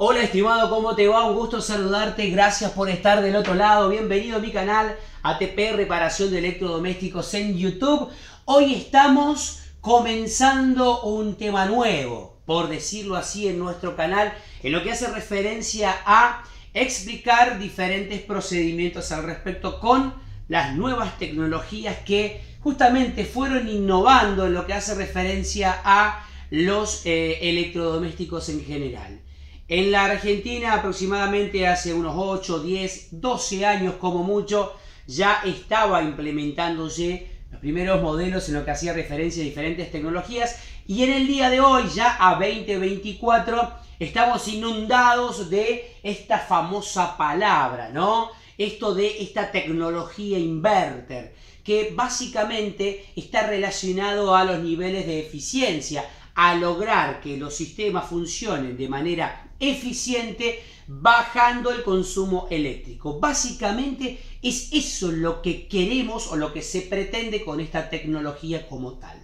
Hola estimado, ¿cómo te va? Un gusto saludarte, gracias por estar del otro lado. Bienvenido a mi canal ATP Reparación de Electrodomésticos en YouTube. Hoy estamos comenzando un tema nuevo, por decirlo así, en nuestro canal, en lo que hace referencia a explicar diferentes procedimientos al respecto con las nuevas tecnologías que justamente fueron innovando en lo que hace referencia a los electrodomésticos en general. En la Argentina aproximadamente hace unos 8, 10, 12 años como mucho ya estaba implementándose los primeros modelos en lo que hacía referencia a diferentes tecnologías, y en el día de hoy, ya a 2024, estamos inundados de esta famosa palabra, ¿no? Esto de esta tecnología inverter, que básicamente está relacionado a los niveles de eficiencia, a lograr que los sistemas funcionen de manera eficiente bajando el consumo eléctrico. Básicamente es eso lo que queremos o lo que se pretende con esta tecnología como tal.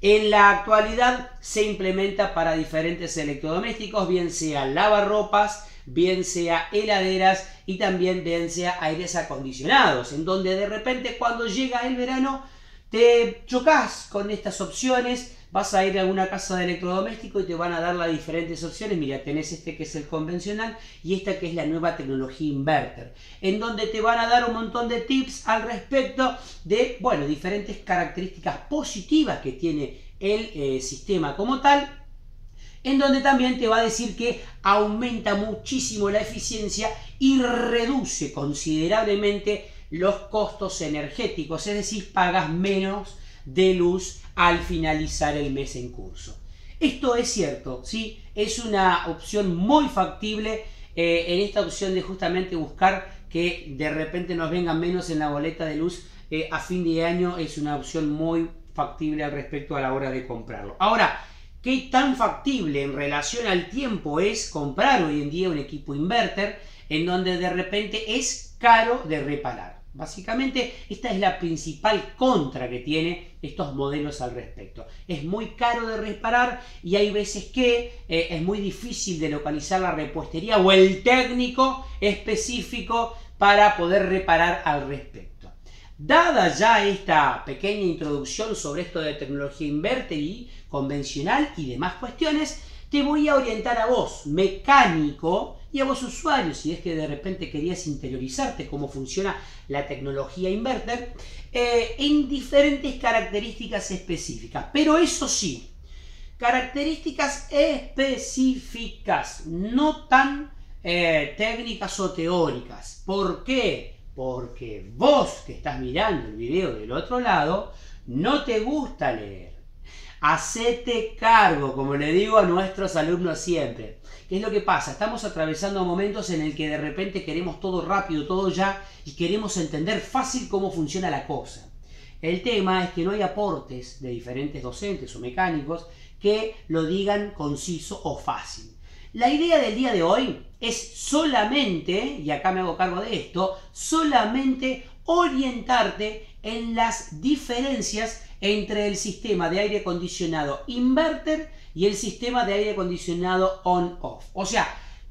En la actualidad se implementa para diferentes electrodomésticos, bien sea lavarropas, bien sea heladeras y también bien sea aires acondicionados, en donde de repente cuando llega el verano te chocas con estas opciones. Vas a ir a una casa de electrodoméstico y te van a dar las diferentes opciones. Mira, tenés este que es el convencional y esta que es la nueva tecnología inverter, en donde te van a dar un montón de tips al respecto de, bueno, diferentes características positivas que tiene el sistema como tal, en donde también te va a decir que aumenta muchísimo la eficiencia y reduce considerablemente los costos energéticos, es decir, pagas menos de luz al finalizar el mes en curso. Esto es cierto, ¿sí? Es una opción muy factible en esta opción de justamente buscar que de repente nos vengan menos en la boleta de luz a fin de año. Es una opción muy factible al respecto a la hora de comprarlo. Ahora, ¿qué tan factible en relación al tiempo es comprar hoy en día un equipo inverter en donde de repente es caro de reparar? Básicamente esta es la principal contra que tiene estos modelos al respecto. Es muy caro de reparar y hay veces que es muy difícil de localizar la repuestería o el técnico específico para poder reparar al respecto. Dada ya esta pequeña introducción sobre esto de tecnología inverter y convencional y demás cuestiones, te voy a orientar a vos, mecánico, y a vos, usuario, si es que de repente querías interiorizarte cómo funciona la tecnología inverter, en diferentes características específicas. Pero eso sí, características específicas, no tan técnicas o teóricas. ¿Por qué? Porque vos que estás mirando el video del otro lado, no te gusta leer. Hacete cargo, como le digo a nuestros alumnos siempre. ¿Qué es lo que pasa? Estamos atravesando momentos en el que de repente queremos todo rápido, todo ya, y queremos entender fácil cómo funciona la cosa. El tema es que no hay aportes de diferentes docentes o mecánicos que lo digan conciso o fácil. La idea del día de hoy es solamente, y acá me hago cargo de esto, solamente orientarte en las diferencias entre el sistema de aire acondicionado inverter y el sistema de aire acondicionado on-off. O sea,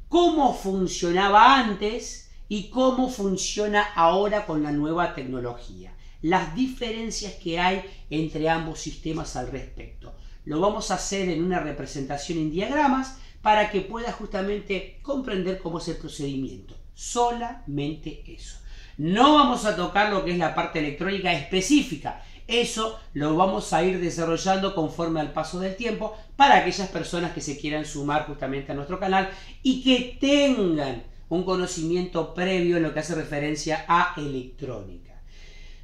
cómo funcionaba antes y cómo funciona ahora con la nueva tecnología. Las diferencias que hay entre ambos sistemas al respecto. Lo vamos a hacer en una representación en diagramas para que puedas justamente comprender cómo es el procedimiento. Solamente eso. No vamos a tocar lo que es la parte electrónica específica. Eso lo vamos a ir desarrollando conforme al paso del tiempo para aquellas personas que se quieran sumar justamente a nuestro canal y que tengan un conocimiento previo en lo que hace referencia a electrónica.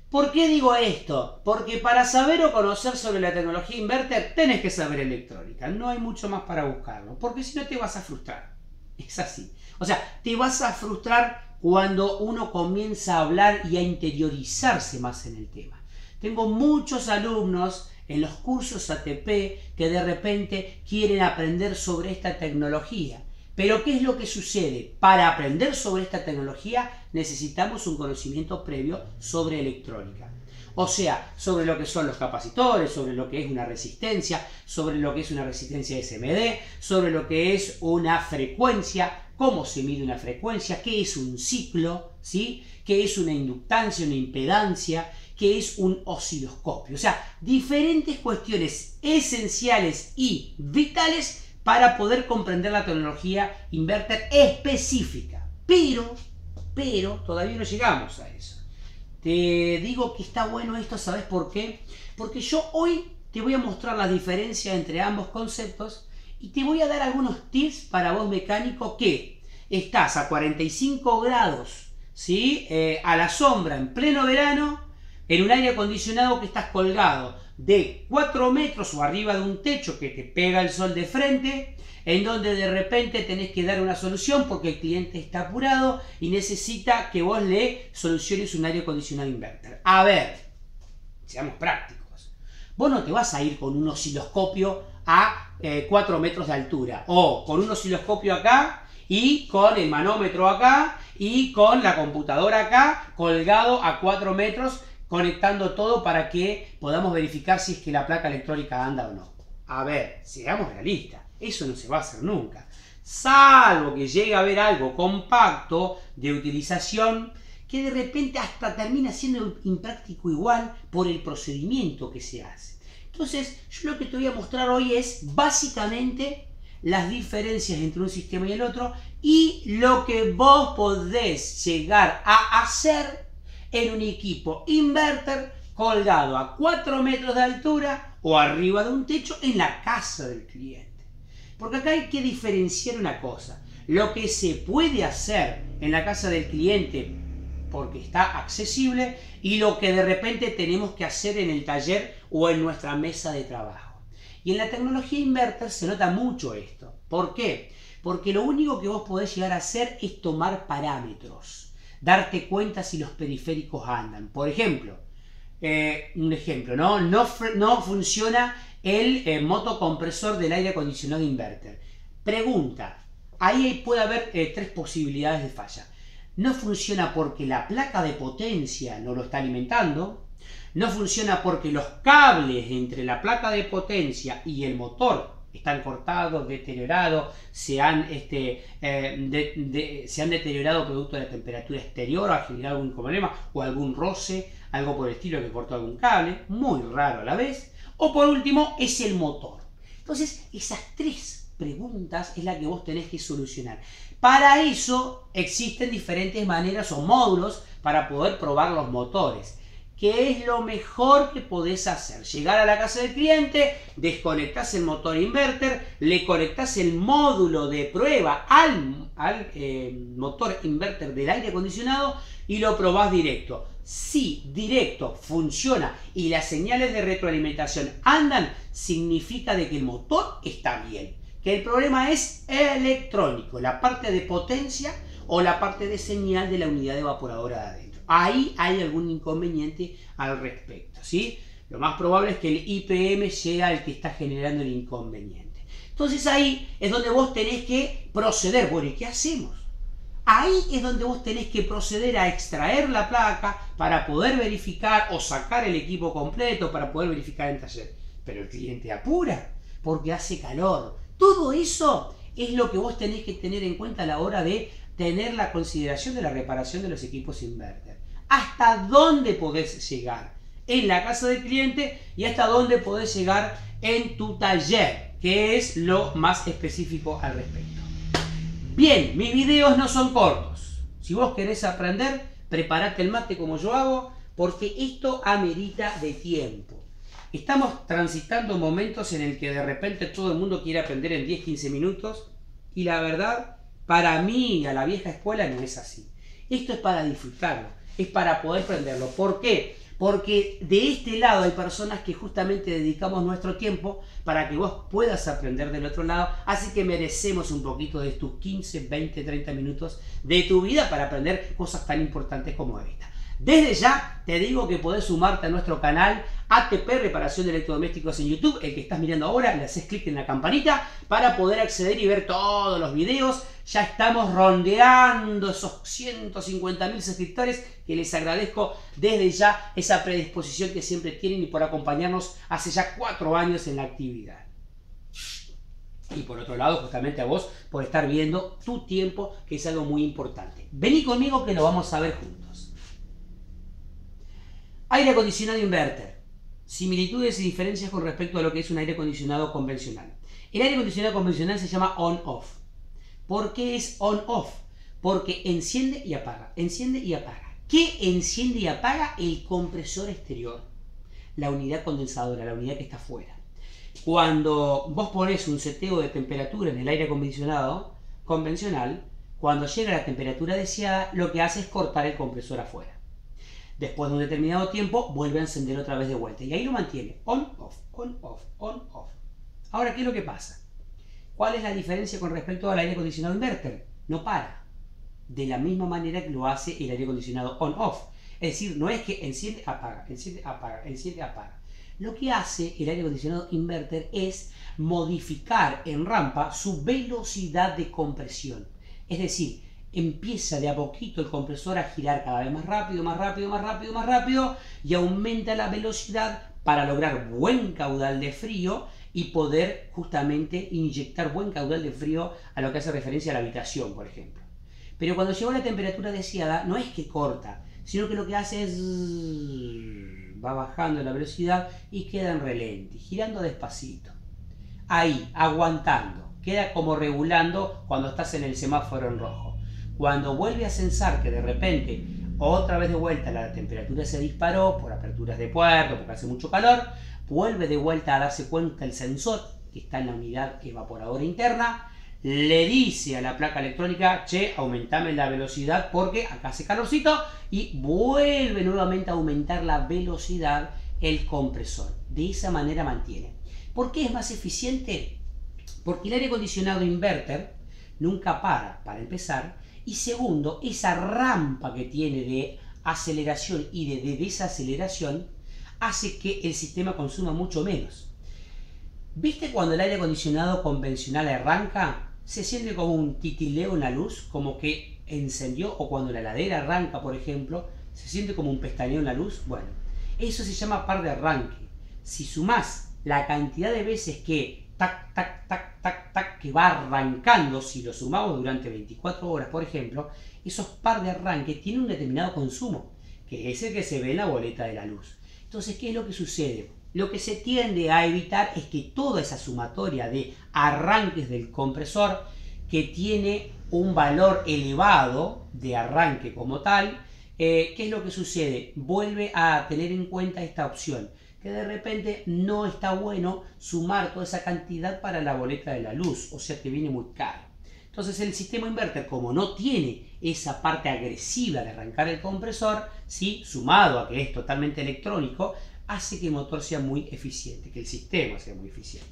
¿Por qué digo esto? Porque para saber o conocer sobre la tecnología inverter tenés que saber electrónica. No hay mucho más para buscarlo, porque si no te vas a frustrar. Es así. O sea, te vas a frustrar cuando uno comienza a hablar y a interiorizarse más en el tema. Tengo muchos alumnos en los cursos ATP que de repente quieren aprender sobre esta tecnología. Pero ¿qué es lo que sucede? Para aprender sobre esta tecnología necesitamos un conocimiento previo sobre electrónica. O sea, sobre lo que son los capacitores, sobre lo que es una resistencia, sobre lo que es una resistencia SMD, sobre lo que es una frecuencia, cómo se mide una frecuencia, qué es un ciclo, ¿sí? Qué es una inductancia, una impedancia, qué es un osciloscopio. O sea, diferentes cuestiones esenciales y vitales para poder comprender la tecnología inverter específica. Pero todavía no llegamos a eso. Te digo que está bueno esto, ¿sabes por qué? Porque yo hoy te voy a mostrar la diferencia entre ambos conceptos y te voy a dar algunos tips para vos mecánico que estás a 45 grados, ¿sí? A la sombra en pleno verano, en un aire acondicionado que estás colgado de 4 metros o arriba de un techo que te pega el sol de frente, en donde de repente tenés que dar una solución porque el cliente está apurado y necesita que vos le soluciones un aire acondicionado inverter. A ver, seamos prácticos. Vos no te vas a ir con un osciloscopio a 4 metros de altura o con un osciloscopio acá y con el manómetro acá y con la computadora acá colgado a 4 metros conectando todo para que podamos verificar si es que la placa electrónica anda o no. A ver, seamos realistas. Eso no se va a hacer nunca, salvo que llegue a haber algo compacto de utilización que de repente hasta termina siendo impráctico igual por el procedimiento que se hace. Entonces, yo lo que te voy a mostrar hoy es básicamente las diferencias entre un sistema y el otro y lo que vos podés llegar a hacer en un equipo inverter colgado a 4 metros de altura o arriba de un techo en la casa del cliente. Porque acá hay que diferenciar una cosa. Lo que se puede hacer en la casa del cliente porque está accesible y lo que de repente tenemos que hacer en el taller o en nuestra mesa de trabajo. Y en la tecnología inverter se nota mucho esto. ¿Por qué? Porque lo único que vos podés llegar a hacer es tomar parámetros. Darte cuenta si los periféricos andan. Por ejemplo, un ejemplo, no funciona el motocompresor del aire acondicionado inverter. Pregunta, ahí puede haber 3 posibilidades de falla. No funciona porque la placa de potencia no lo está alimentando, no funciona porque los cables entre la placa de potencia y el motor están cortados, deteriorados, se han deteriorado producto de la temperatura exterior, ha generado algún problema o algún roce, algo por el estilo que cortó algún cable, muy raro a la vez. O por último, es el motor. Entonces, esas 3 preguntas es la que vos tenés que solucionar. Para eso existen diferentes maneras o módulos para poder probar los motores. ¿Qué es lo mejor que podés hacer? Llegar a la casa del cliente, desconectás el motor inverter, le conectás el módulo de prueba al motor inverter del aire acondicionado y lo probás directo. Si directo funciona y las señales de retroalimentación andan, significa de que el motor está bien. Que el problema es electrónico, la parte de potencia o la parte de señal de la unidad evaporadora de adentro. Ahí hay algún inconveniente al respecto, ¿sí? Lo más probable es que el IPM sea el que está generando el inconveniente. Entonces ahí es donde vos tenés que proceder. Bueno, ¿y qué hacemos? Ahí es donde vos tenés que proceder a extraer la placa para poder verificar o sacar el equipo completo para poder verificar en taller. Pero el cliente apura porque hace calor. Todo eso es lo que vos tenés que tener en cuenta a la hora de tener la consideración de la reparación de los equipos inverter. Hasta dónde podés llegar en la casa del cliente y hasta dónde podés llegar en tu taller, que es lo más específico al respecto. Bien, mis videos no son cortos. Si vos querés aprender, preparate el mate como yo hago, porque esto amerita de tiempo. Estamos transitando momentos en el que de repente todo el mundo quiere aprender en 10-15 minutos y la verdad, para mí, a la vieja escuela, no es así. Esto es para disfrutarlo, es para poder aprenderlo. ¿Por qué? Porque de este lado hay personas que justamente dedicamos nuestro tiempo para que vos puedas aprender del otro lado, así que merecemos un poquito de tus 15, 20, 30 minutos de tu vida para aprender cosas tan importantes como esta. Desde ya te digo que podés sumarte a nuestro canal ATP Reparación de Electrodomésticos en YouTube, el que estás mirando ahora, le haces clic en la campanita para poder acceder y ver todos los videos. Ya estamos rondeando esos 150.000 suscriptores, que les agradezco desde ya esa predisposición que siempre tienen y por acompañarnos hace ya 4 años en la actividad. Y por otro lado, justamente a vos por estar viendo tu tiempo, que es algo muy importante. Vení conmigo que lo vamos a ver juntos. Aire acondicionado inverter. Similitudes y diferencias con respecto a lo que es un aire acondicionado convencional. El aire acondicionado convencional se llama on-off. ¿Por qué es on-off? Porque enciende y apaga, enciende y apaga. ¿Qué enciende y apaga? El compresor exterior, la unidad condensadora, la unidad que está afuera. Cuando vos ponés un seteo de temperatura en el aire acondicionado convencional, cuando llega a la temperatura deseada, lo que hace es cortar el compresor afuera. Después de un determinado tiempo, vuelve a encender otra vez de vuelta. Y ahí lo mantiene. On-off, on-off, on-off. Ahora, ¿qué es lo que pasa? ¿Cuál es la diferencia con respecto al aire acondicionado inverter? No para. De la misma manera que lo hace el aire acondicionado on-off. Es decir, no es que enciende, apaga, enciende, apaga, enciende, apaga. Lo que hace el aire acondicionado inverter es modificar en rampa su velocidad de compresión. Es decir, empieza de a poquito el compresor a girar cada vez más rápido, más rápido, más rápido, más rápido y aumenta la velocidad para lograr buen caudal de frío y poder justamente inyectar buen caudal de frío a lo que hace referencia a la habitación, por ejemplo. Pero cuando llegó a la temperatura deseada, no es que corta, sino que lo que hace es va bajando la velocidad y queda en relente, girando despacito. Ahí, aguantando, queda como regulando cuando estás en el semáforo en rojo. Cuando vuelve a censar que de repente, otra vez de vuelta, la temperatura se disparó por aperturas de puerto, porque hace mucho calor, vuelve de vuelta a darse cuenta el sensor que está en la unidad evaporadora interna, le dice a la placa electrónica, che, aumentame la velocidad porque acá hace calorcito, y vuelve nuevamente a aumentar la velocidad el compresor. De esa manera mantiene. ¿Por qué es más eficiente? Porque el aire acondicionado inverter nunca para empezar, y segundo, esa rampa que tiene de aceleración y de desaceleración hace que el sistema consuma mucho menos. ¿Viste cuando el aire acondicionado convencional arranca? Se siente como un titileo en la luz, como que encendió, o cuando la heladera arranca, por ejemplo, se siente como un pestañeo en la luz. Bueno, eso se llama par de arranque. Si sumás la cantidad de veces que tac, tac, tac, tac, tac, que va arrancando, si lo sumamos durante 24 horas, por ejemplo, esos par de arranque tienen un determinado consumo, que es el que se ve en la boleta de la luz. Entonces, ¿qué es lo que sucede? Lo que se tiende a evitar es que toda esa sumatoria de arranques del compresor, que tiene un valor elevado de arranque como tal, ¿qué es lo que sucede? Vuelve a tener en cuenta esta opción, que de repente no está bueno sumar toda esa cantidad para la boleta de la luz, o sea que viene muy caro. Entonces el sistema inverter, como no tiene esa parte agresiva de arrancar el compresor, ¿sí?, sumado a que es totalmente electrónico, hace que el motor sea muy eficiente, que el sistema sea muy eficiente.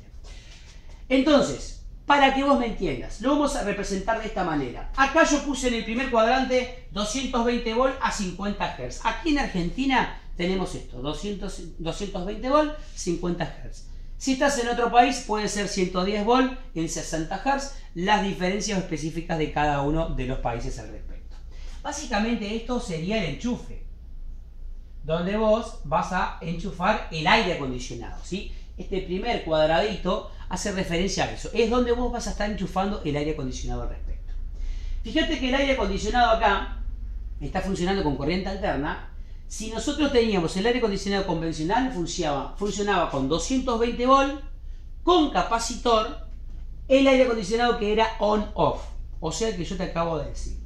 Entonces, para que vos me entiendas, lo vamos a representar de esta manera. Acá yo puse en el primer cuadrante 220 volt a 50 Hz. Aquí en Argentina tenemos esto, 220 volt, 50 Hz. Si estás en otro país puede ser 110 volt en 60 Hz, las diferencias específicas de cada uno de los países al respecto. Básicamente esto sería el enchufe, donde vos vas a enchufar el aire acondicionado, ¿sí? Este primer cuadradito hace referencia a eso. Es donde vos vas a estar enchufando el aire acondicionado al respecto. Fíjate que el aire acondicionado acá está funcionando con corriente alterna. Si nosotros teníamos el aire acondicionado convencional, funcionaba con 220 volt, con capacitor, el aire acondicionado que era on-off, o sea el que yo te acabo de decir.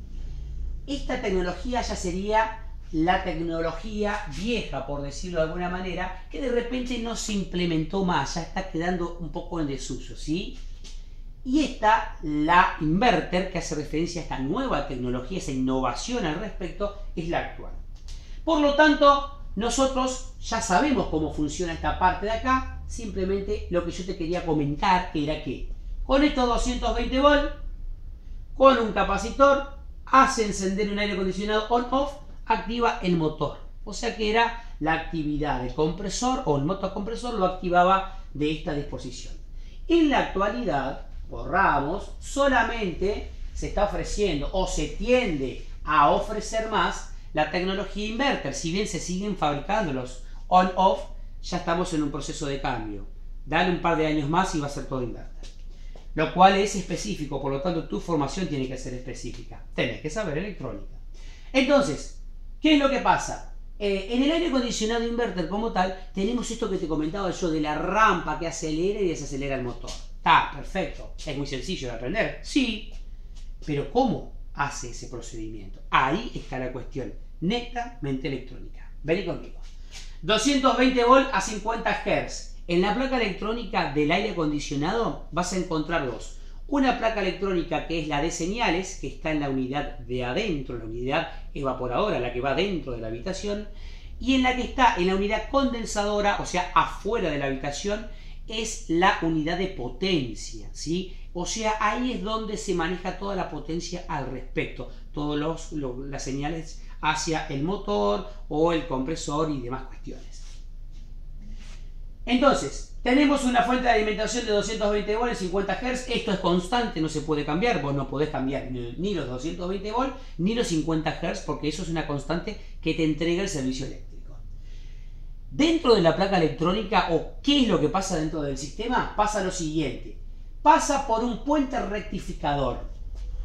Esta tecnología ya sería la tecnología vieja, por decirlo de alguna manera, que de repente no se implementó más, ya está quedando un poco en desuso, ¿sí? Y esta, la inverter, que hace referencia a esta nueva tecnología, esa innovación al respecto, es la actual. Por lo tanto, nosotros ya sabemos cómo funciona esta parte de acá, simplemente lo que yo te quería comentar era que con estos 220 volt, con un capacitor, hace encender un aire acondicionado on-off activa el motor. O sea que era la actividad del compresor o el motocompresor lo activaba de esta disposición. En la actualidad, por ramos, solamente se está ofreciendo o se tiende a ofrecer más la tecnología inverter. Si bien se siguen fabricando los on-off, ya estamos en un proceso de cambio. Dale un par de años más y va a ser todo inverter. Lo cual es específico, por lo tanto tu formación tiene que ser específica. Tenés que saber electrónica. Entonces, ¿qué es lo que pasa? En el aire acondicionado inverter como tal, tenemos esto que te comentaba yo de la rampa que acelera y desacelera el motor. Está perfecto, es muy sencillo de aprender, sí, pero ¿cómo hace ese procedimiento? Ahí está la cuestión, netamente electrónica. Vení conmigo. 220 volt a 50 Hz. En la placa electrónica del aire acondicionado vas a encontrar dos. Una placa electrónica que es la de señales, que está en la unidad de adentro, la unidad evaporadora, la que va dentro de la habitación, y en la que está en la unidad condensadora, o sea, afuera de la habitación, es la unidad de potencia, ¿sí? O sea, ahí es donde se maneja toda la potencia al respecto, todas las señales hacia el motor o el compresor y demás cuestiones. Entonces, tenemos una fuente de alimentación de 220 volts, 50 Hz. Esto es constante, no se puede cambiar. Vos no podés cambiar ni los 220 volts ni los 50 Hz porque eso es una constante que te entrega el servicio eléctrico. Dentro de la placa electrónica, o qué es lo que pasa dentro del sistema, pasa lo siguiente. Pasa por un puente rectificador.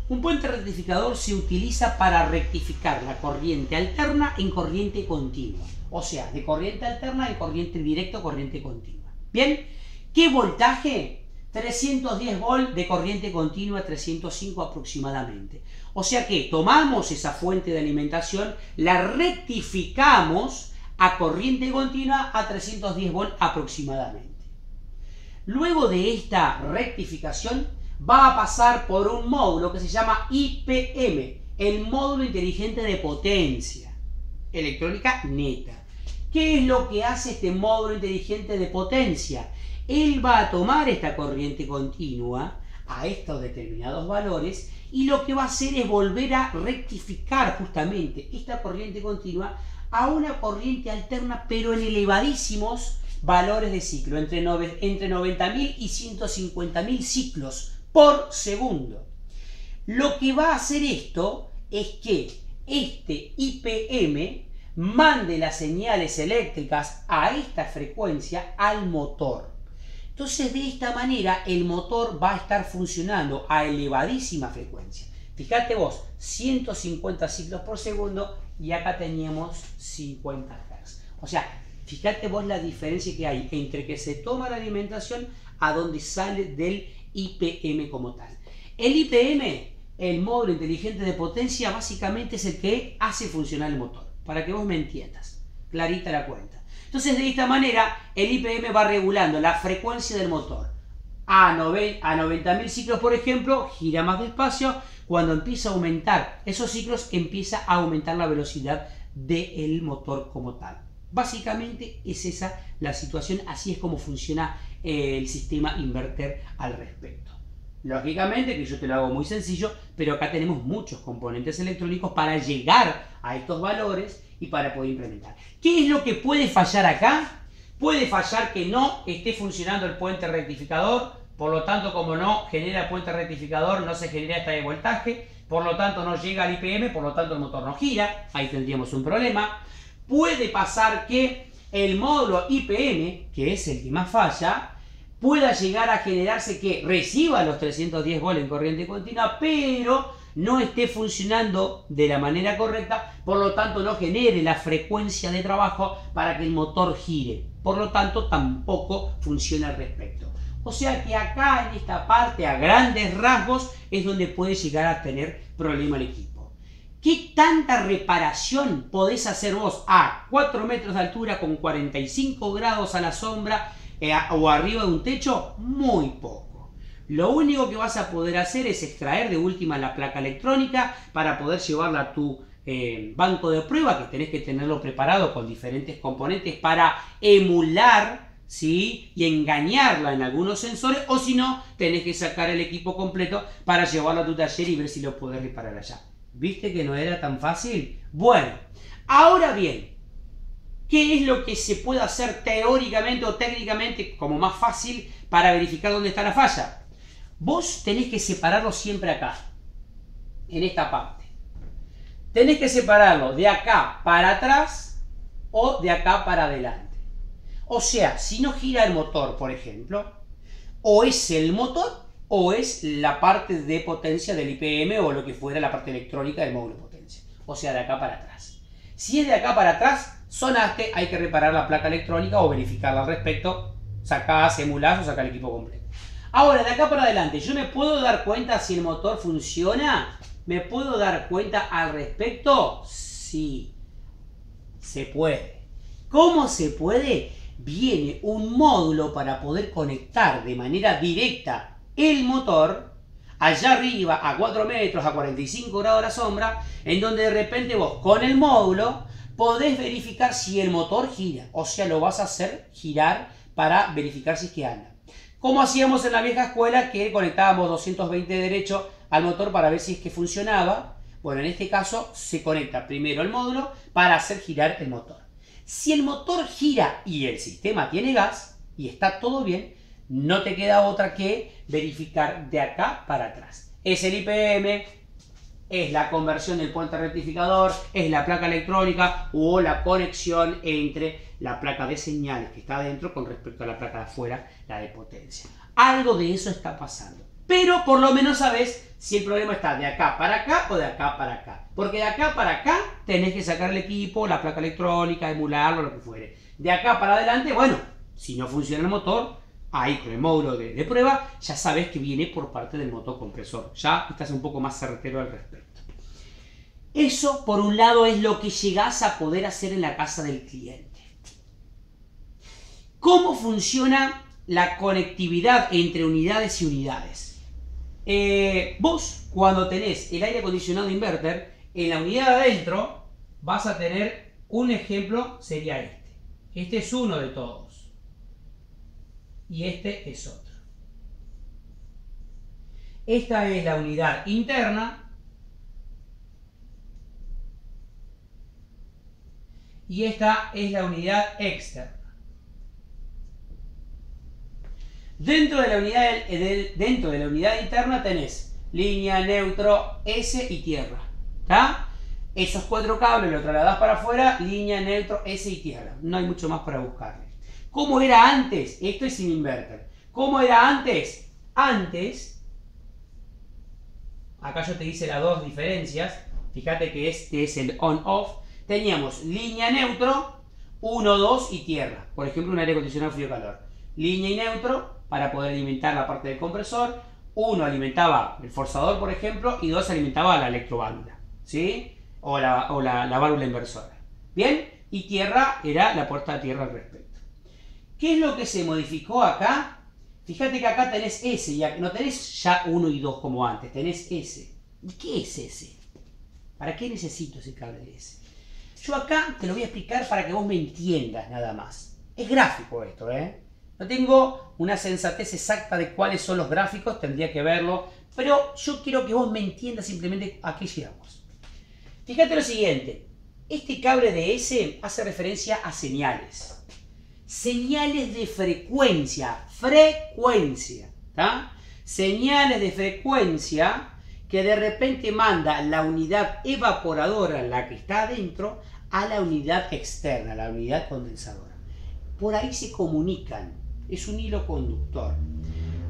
Un puente rectificador se utiliza para rectificar la corriente alterna en corriente continua. O sea, de corriente alterna en corriente directa o corriente continua. ¿Bien? ¿Qué voltaje? 310 volts de corriente continua, 305 aproximadamente. O sea que tomamos esa fuente de alimentación, la rectificamos a corriente continua a 310 volts aproximadamente. Luego de esta rectificación va a pasar por un módulo que se llama IPM, el módulo inteligente de potencia electrónica neta. ¿Qué es lo que hace este módulo inteligente de potencia? Él va a tomar esta corriente continua a estos determinados valores y lo que va a hacer es volver a rectificar justamente esta corriente continua a una corriente alterna, pero en elevadísimos valores de ciclo, entre 90.000 y 150.000 ciclos por segundo. Lo que va a hacer esto es que este IPM mande las señales eléctricas a esta frecuencia al motor. Entonces, de esta manera, el motor va a estar funcionando a elevadísima frecuencia. Fíjate vos, 150 ciclos por segundo y acá teníamos 50 Hz. O sea, fíjate vos la diferencia que hay entre que se toma la alimentación a donde sale del IPM como tal. El IPM, el módulo inteligente de potencia, básicamente es el que hace funcionar el motor. Para que vos me entiendas, clarita la cuenta. Entonces, de esta manera, el IPM va regulando la frecuencia del motor. A 90.000 ciclos, por ejemplo, gira más despacio. Cuando empieza a aumentar esos ciclos, empieza a aumentar la velocidad del motor como tal. Básicamente es esa la situación, así es como funciona el sistema inverter al respecto. Lógicamente que yo te lo hago muy sencillo, pero acá tenemos muchos componentes electrónicos para llegar a estos valores y para poder implementar. ¿Qué es lo que puede fallar acá? Puede fallar que no esté funcionando el puente rectificador, por lo tanto, como no genera el puente rectificador, no se genera esta de voltaje, por lo tanto no llega al IPM, por lo tanto el motor no gira, ahí tendríamos un problema. Puede pasar que el módulo IPM, que es el que más falla, pueda llegar a generarse que reciba los 310 volts en corriente continua, pero no esté funcionando de la manera correcta, por lo tanto no genere la frecuencia de trabajo para que el motor gire. Por lo tanto, tampoco funciona al respecto. O sea que acá en esta parte, a grandes rasgos, es donde puede llegar a tener problema el equipo. ¿Qué tanta reparación podés hacer vos a 4 metros de altura con 45 grados a la sombra o arriba de un techo? Muy poco. Lo único que vas a poder hacer es extraer de última la placa electrónica para poder llevarla a tu banco de prueba, que tenés que tenerlo preparado con diferentes componentes para emular, ¿sí?, y engañarla en algunos sensores, o si no, tenés que sacar el equipo completo para llevarlo a tu taller y ver si lo podés reparar allá. ¿Viste que no era tan fácil? Bueno, Ahora bien, ¿qué es lo que se puede hacer teóricamente o técnicamente como más fácil para verificar dónde está la falla? Vos tenés que separarlo siempre acá, en esta parte. Tenés que separarlo de acá para atrás o de acá para adelante. O sea, si no gira el motor, por ejemplo, o es el motor o es la parte de potencia del IPM o lo que fuera la parte electrónica del módulo de potencia. O sea, de acá para atrás. Si es de acá para atrás, sonaste, hay que reparar la placa electrónica o verificarla al respecto. Sacás, emulás o sacás el equipo completo. Ahora, de acá para adelante, ¿yo me puedo dar cuenta si el motor funciona? ¿Me puedo dar cuenta al respecto? Sí, se puede. ¿Cómo se puede? Viene un módulo para poder conectar de manera directa el motor allá arriba a 4 metros, a 45 grados a la sombra, en donde de repente vos con el módulo podés verificar si el motor gira, o sea, lo vas a hacer girar para verificar si es que anda. Como hacíamos en la vieja escuela, que conectábamos 220 derecho al motor para ver si es que funcionaba. Bueno, en este caso se conecta primero el módulo para hacer girar el motor. Si el motor gira y el sistema tiene gas y está todo bien, no te queda otra que verificar de acá para atrás. Es el IPM, es la conversión del puente rectificador, es la placa electrónica o la conexión entre la placa de señales que está adentro con respecto a la placa de afuera, la de potencia. Algo de eso está pasando. Pero por lo menos sabes si el problema está de acá para acá o de acá para acá. Porque de acá para acá tenés que sacar el equipo, la placa electrónica, emularlo, lo que fuere. De acá para adelante, bueno, si no funciona el motor, ahí con el módulo de prueba, ya sabes que viene por parte del motocompresor. Ya estás un poco más certero al respecto. Eso, por un lado, es lo que llegás a poder hacer en la casa del cliente. ¿Cómo funciona la conectividad entre unidades y unidades? Vos, cuando tenés el aire acondicionado inverter, en la unidad de adentro vas a tener un ejemplo, sería este. Este es uno de todos. Y este es otro. Esta es la unidad interna. Y esta es la unidad externa. Dentro de la unidad interna tenés línea, neutro, S y tierra. ¿Tá? Esos 4 cables los trasladás para afuera, línea, neutro, S y tierra. No hay mucho más para buscarle. ¿Cómo era antes? Esto es sin inverter. ¿Cómo era antes? Antes, acá yo te hice las dos diferencias. Fíjate que este es el on-off. Teníamos línea, neutro, 1, 2 y tierra. Por ejemplo, un aire acondicionado frío-calor. Línea y neutro para poder alimentar la parte del compresor. 1 alimentaba el forzador, por ejemplo, y 2 alimentaba la electroválvula, ¿sí? O la válvula inversora. ¿Bien? Y tierra era la puerta de tierra al respecto. ¿Qué es lo que se modificó acá? Fíjate que acá tenés S, ya no tenés ya 1 y 2 como antes, tenés S. ¿Y qué es S? ¿Para qué necesito ese cable de S? Yo acá te lo voy a explicar para que vos me entiendas nada más. Es gráfico esto, ¿eh? No tengo una sensatez exacta de cuáles son los gráficos, tendría que verlo, pero yo quiero que vos me entiendas simplemente a qué llegamos. Fíjate lo siguiente, este cable de S hace referencia a señales. Señales de frecuencia, ¿tá? Señales de frecuencia que de repente manda la unidad evaporadora, la que está adentro, a la unidad externa, la unidad condensadora. Por ahí se comunican. Es un hilo conductor.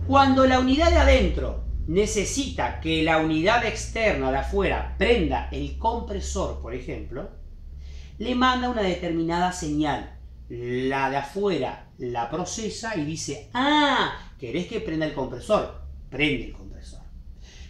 Cuando la unidad de adentro necesita que la unidad externa de afuera prenda el compresor, por ejemplo, le manda una determinada señal. La de afuera la procesa y dice, ah, ¿querés que prenda el compresor? Prende el compresor.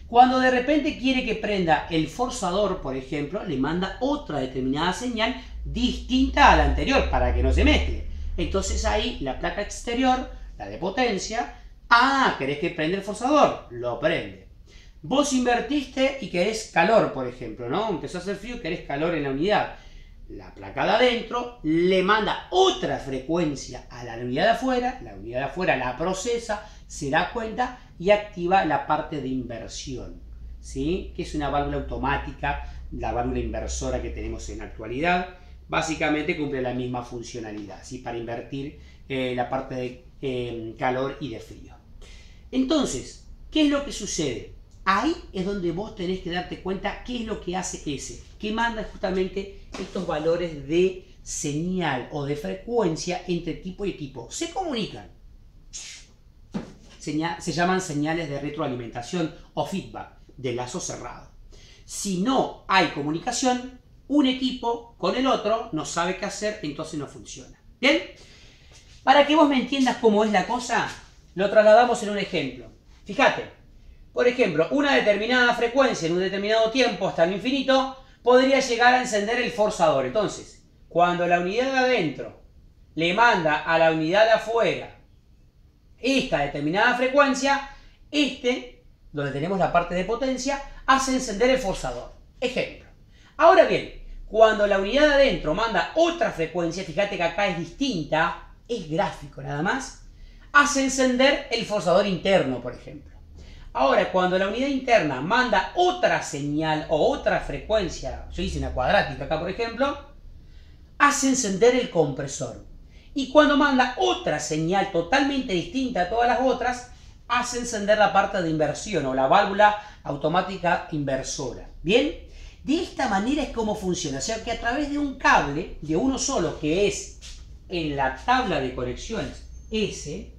Cuando de repente quiere que prenda el forzador, por ejemplo, le manda otra determinada señal distinta a la anterior para que no se mezcle. Entonces ahí la placa exterior, la de potencia, ah, ¿querés que prenda el forzador? Lo prende. Vos invertiste y querés calor, por ejemplo, ¿no? Empezó a hacer frío, querés calor en la unidad. La placa de adentro le manda otra frecuencia a la unidad de afuera, la unidad de afuera la procesa, se da cuenta y activa la parte de inversión, ¿sí? Que es una válvula automática, la válvula inversora que tenemos en la actualidad. básicamente cumple la misma funcionalidad, ¿sí? Para invertir la parte de calor y de frío. Entonces, ¿qué es lo que sucede? Ahí es donde vos tenés que darte cuenta qué es lo que hace ese, que manda justamente estos valores de señal o de frecuencia entre equipo y equipo. Se comunican. Se llaman señales de retroalimentación o feedback de lazo cerrado. Si no hay comunicación, un equipo con el otro no sabe qué hacer, entonces no funciona. ¿Bien? Para que vos me entiendas cómo es la cosa, lo trasladamos en un ejemplo. Fíjate, por ejemplo, una determinada frecuencia en un determinado tiempo hasta el infinito podría llegar a encender el forzador. Entonces, cuando la unidad de adentro le manda a la unidad de afuera esta determinada frecuencia, donde tenemos la parte de potencia, hace encender el forzador. Ejemplo. Ahora bien, cuando la unidad de adentro manda otra frecuencia, fíjate que acá es distinta, es gráfico nada más, hace encender el forzador interno, por ejemplo. Ahora, cuando la unidad interna manda otra señal o otra frecuencia, yo hice una cuadrática acá, por ejemplo, hace encender el compresor. Y cuando manda otra señal totalmente distinta a todas las otras, hace encender la parte de inversión o la válvula automática inversora. ¿Bien? De esta manera es como funciona. O sea que a través de un cable, de uno solo, que es en la tabla de conexiones S,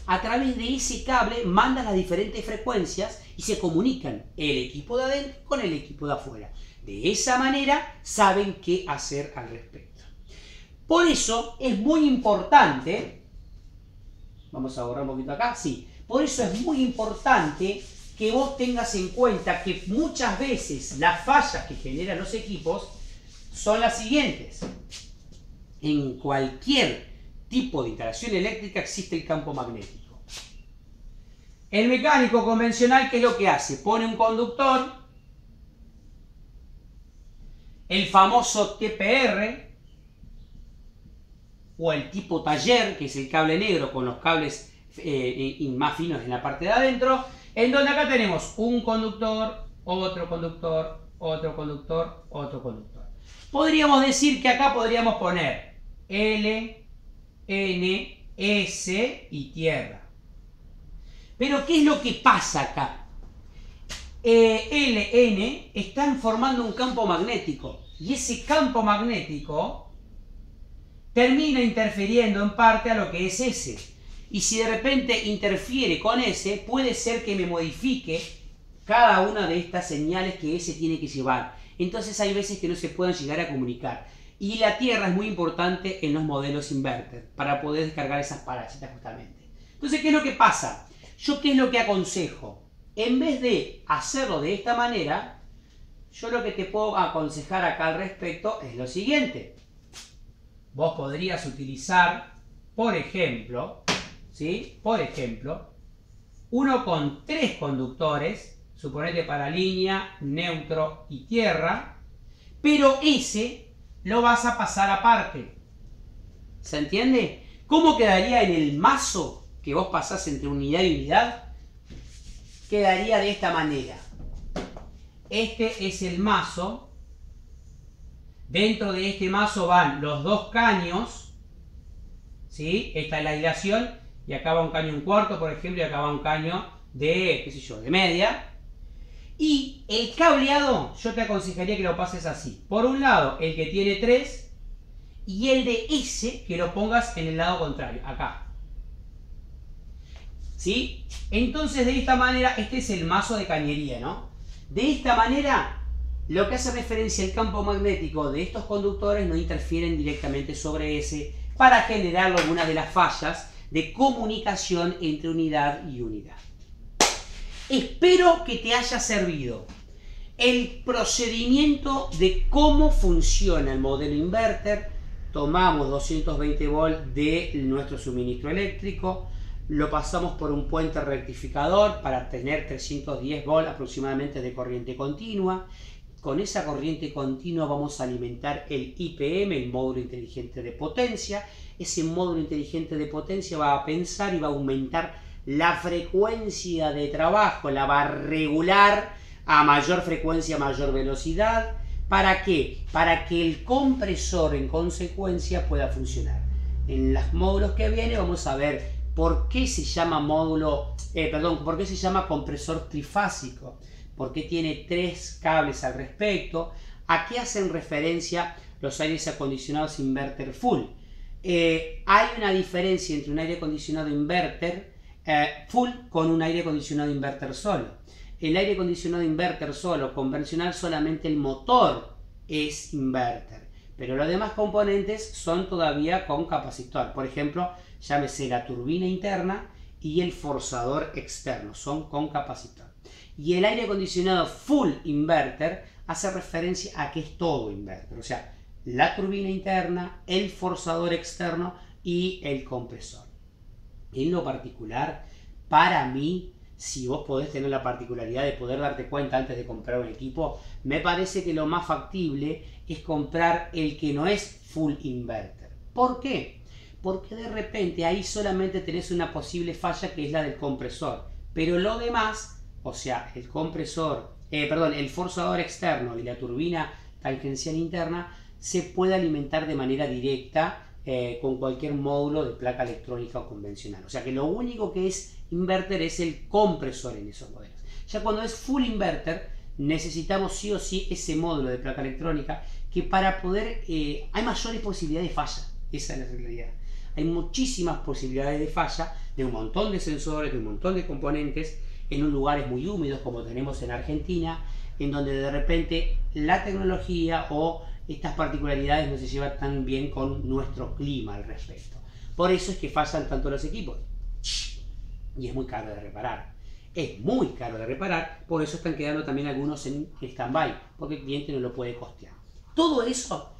a través de ese cable manda las diferentes frecuencias y se comunican el equipo de adentro con el equipo de afuera. De esa manera saben qué hacer al respecto. Por eso es muy importante, vamos a borrar un poquito acá, sí, por eso es muy importante que vos tengas en cuenta que muchas veces las fallas que generan los equipos son las siguientes. En cualquier tipo de instalación eléctrica existe el campo magnético. El mecánico convencional, ¿qué es lo que hace? Pone un conductor, el famoso TPR, o el tipo taller, que es el cable negro con los cables más finos en la parte de adentro, en donde acá tenemos un conductor, otro conductor, otro conductor, otro conductor. Podríamos decir que acá podríamos poner L, N, S y tierra. Pero ¿qué es lo que pasa acá? L, N están formando un campo magnético y ese campo magnético termina interfiriendo en parte a lo que es S. Y si de repente interfiere con S, puede ser que me modifique cada una de estas señales que S tiene que llevar. Entonces hay veces que no se pueden llegar a comunicar. Y la tierra es muy importante en los modelos inverter para poder descargar esas parásitas justamente. Entonces, ¿qué es lo que pasa? Yo, ¿qué es lo que aconsejo? En vez de hacerlo de esta manera, yo lo que te puedo aconsejar acá al respecto es lo siguiente. Vos podrías utilizar, por ejemplo, ¿sí? Por ejemplo, uno con 3 conductores, suponete para línea, neutro y tierra, pero ese lo vas a pasar aparte. ¿Se entiende? ¿Cómo quedaría en el mazo que vos pasás entre unidad y unidad? Quedaría de esta manera. Este es el mazo. Dentro de este mazo van los 2 caños, ¿sí? Esta es la aislación, y acá va un caño un cuarto, por ejemplo, y acá va un caño de, qué sé yo, de media. Y el cableado, yo te aconsejaría que lo pases así. Por un lado, el que tiene 3, y el de S, que lo pongas en el lado contrario, acá. ¿Sí? Entonces, de esta manera, este es el mazo de cañería, ¿no? De esta manera, lo que hace referencia al campo magnético de estos conductores no interfieren directamente sobre ese para generar algunas de las fallas de comunicación entre unidad y unidad. Espero que te haya servido el procedimiento de cómo funciona el modelo inverter. Tomamos 220 volts de nuestro suministro eléctrico, lo pasamos por un puente rectificador para tener 310 volts aproximadamente de corriente continua. Con esa corriente continua vamos a alimentar el IPM, el módulo inteligente de potencia. Ese módulo inteligente de potencia va a pensar y va a aumentar la frecuencia de trabajo, la va a regular a mayor frecuencia, mayor velocidad. ¿Para qué? Para que el compresor en consecuencia pueda funcionar. En los módulos que viene vamos a ver por qué se llama por qué se llama compresor trifásico, por qué tiene 3 cables al respecto, a qué hacen referencia los aires acondicionados inverter full. Hay una diferencia entre un aire acondicionado inverter full con un aire acondicionado inverter solo. El aire acondicionado inverter solo, convencional, solamente el motor es inverter, pero los demás componentes son todavía con capacitor. Por ejemplo, llámese la turbina interna y el forzador externo, son con capacitor. Y el aire acondicionado full inverter hace referencia a que es todo inverter, o sea, la turbina interna, el forzador externo y el compresor. En lo particular, para mí, si vos podés tener la particularidad de poder darte cuenta antes de comprar un equipo, me parece que lo más factible es comprar el que no es full inverter. ¿Por qué? Porque de repente ahí solamente tenés una posible falla que es la del compresor, pero lo demás, o sea, el forzador externo y la turbina tangencial interna se puede alimentar de manera directa con cualquier módulo de placa electrónica o convencional. O sea que lo único que es inverter es el compresor en esos modelos. Ya cuando es full inverter necesitamos sí o sí ese módulo de placa electrónica que para poder... hay mayores posibilidades de falla, esa es la realidad. Hay muchísimas posibilidades de falla de un montón de sensores, de un montón de componentes en lugares muy húmedos como tenemos en Argentina, en donde de repente la tecnología o estas particularidades no se llevan tan bien con nuestro clima al respecto. Por eso es que fallan tanto los equipos. Y es muy caro de reparar. Es muy caro de reparar, por eso están quedando también algunos en stand-by, porque el cliente no lo puede costear. Todo eso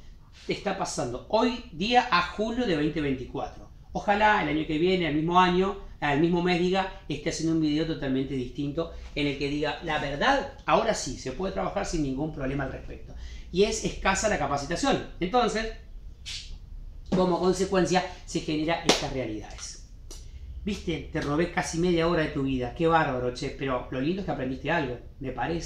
está pasando hoy día a julio de 2024. Ojalá el año que viene, al mismo mes diga, esté haciendo un video totalmente distinto en el que diga, la verdad, ahora sí, se puede trabajar sin ningún problema al respecto. Y es escasa la capacitación. Entonces, como consecuencia, se generan estas realidades. ¿Viste? Te robé casi media hora de tu vida. Qué bárbaro, che. Pero lo lindo es que aprendiste algo, me parece.